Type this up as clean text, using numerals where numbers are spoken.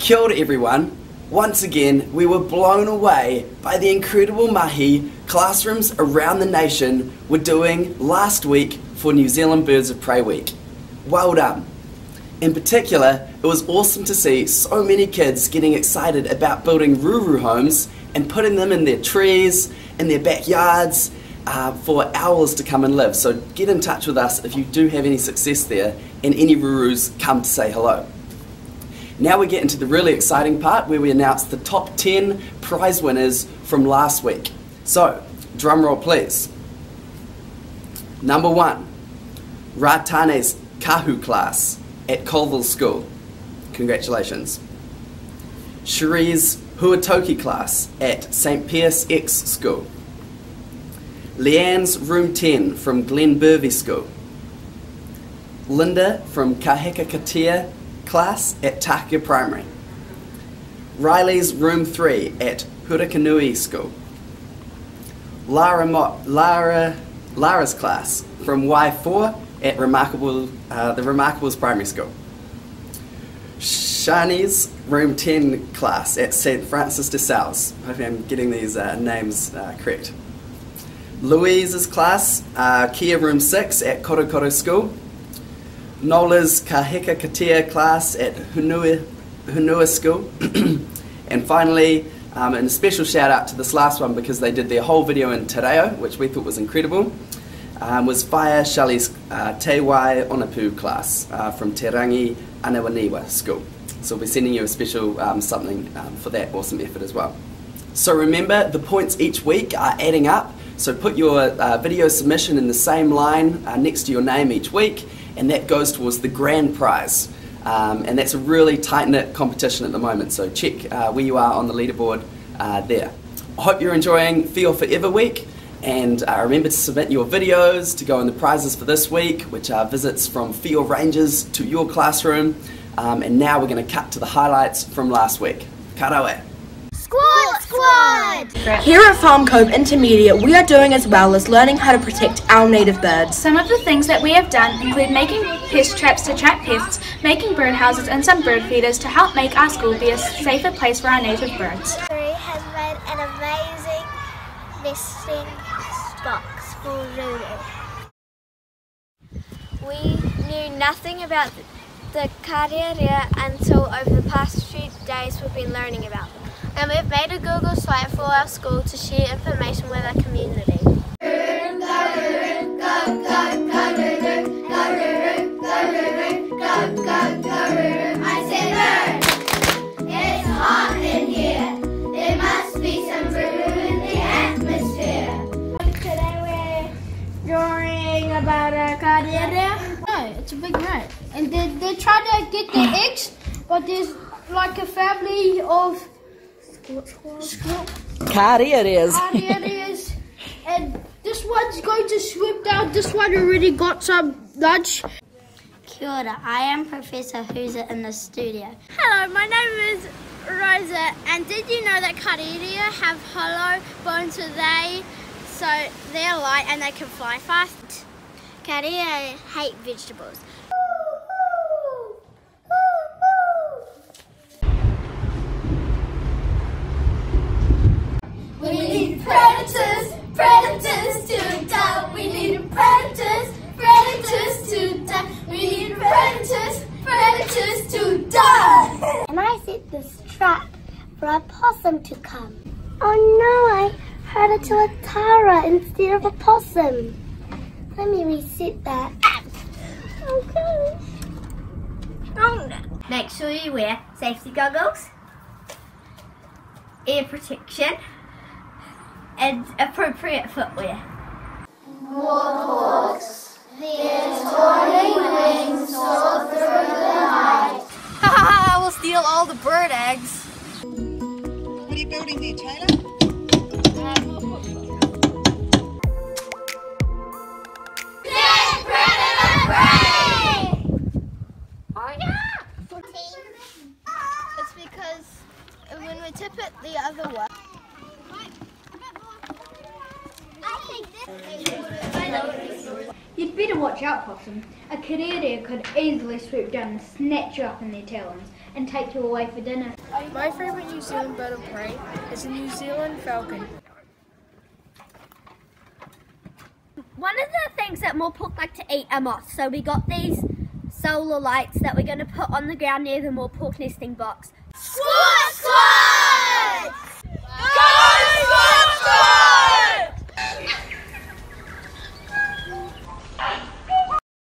Kia ora everyone. Once again, we were blown away by the incredible mahi classrooms around the nation were doing last week for New Zealand Birds of Prey Week. Well done. In particular, it was awesome to see so many kids getting excited about building ruru homes and putting them in their trees, in their backyards, for owls to come and live. So get in touch with us if you do have any success there and any rurus come to say hello. Now we get into the really exciting part where we announce the top 10 prize winners from last week. So, drum roll please. Number 1, Ratane's Kahu class at Colville School. Congratulations. Cherie's Huatoki class at St. Pierce X School. Leanne's Room 10 from Glen Burvey School. Linda from Kaheka Katia class at Takia Primary. Riley's Room 3 at Hurakanui School. Lara's class from Y4 at the Remarkables Primary School. Shani's Room 10 class at St. Francis de Sales. Hopefully I'm getting these names correct. Louise's class, Kia Room 6 at Korokoro School. Nola's Kaheka Katia class at Hunua School. And finally, and a special shout out to this last one because they did their whole video in Te Reo, which we thought was incredible, was Fire Shelley's Te Wai Onapu class from Te Rangi Anawaniwa School. So we'll be sending you a special something for that awesome effort as well. So remember, the points each week are adding up, so put your video submission in the same line next to your name each week, and that goes towards the grand prize. And that's a really tight-knit competition at the moment, so check where you are on the leaderboard there. I hope you're enjoying Feel Forever Week, and remember to submit your videos to go in the prizes for this week, which are visits from Field Rangers to your classroom. And now we're going to cut to the highlights from last week. Karawe. Squad Squad! Here at Farm Cove Intermediate, we are doing as well as learning how to protect our native birds. Some of the things that we have done include making pest traps to trap pests, making bird houses and some bird feeders to help make our school be a safer place for our native birds. Has made an amazing nesting box for Lulu. We knew nothing about the Kariarea until over the past few days we've been learning about them. And we've made a Google site for our school to share information with our community. I said bird! It's hot in here. There must be some room in the atmosphere. Today we're drawing about a Kariarea. No, it's a big rat. And they try to get the eggs, but there's like a family of Kariareas. And this one's going to swim down. This one already got some lunch. Kia ora, I am Professor Hooser in the studio. Hello, my name is Rosa, and did you know that Kariarea have hollow bones so they're light and they can fly fast? Kariarea hate vegetables. We need predators, predators to die. We need predators, predators to die. We need predators, predators to die. And I set this trap for a possum to come. Oh no, I heard it to a tara instead of a possum. Let me reset that. Okay. Oh no. Make sure you wear safety goggles, ear protection, and appropriate footwear. Warthawks, their tawny wings soar through the night. Ha ha ha! We'll steal all the bird eggs. What are you building there, Taylor? There's predator prey! Oh yeah! It's because when we tip it the other way. You'd better watch out, Possum. A Kariarea could easily swoop down and snatch you up in their talons. and take you away for dinner. My favourite New Zealand bird of prey is the New Zealand falcon. One of the things that Moorpork like to eat are moths, so we got these solar lights that we're going to put on the ground near the Moorpork nesting box. Squash!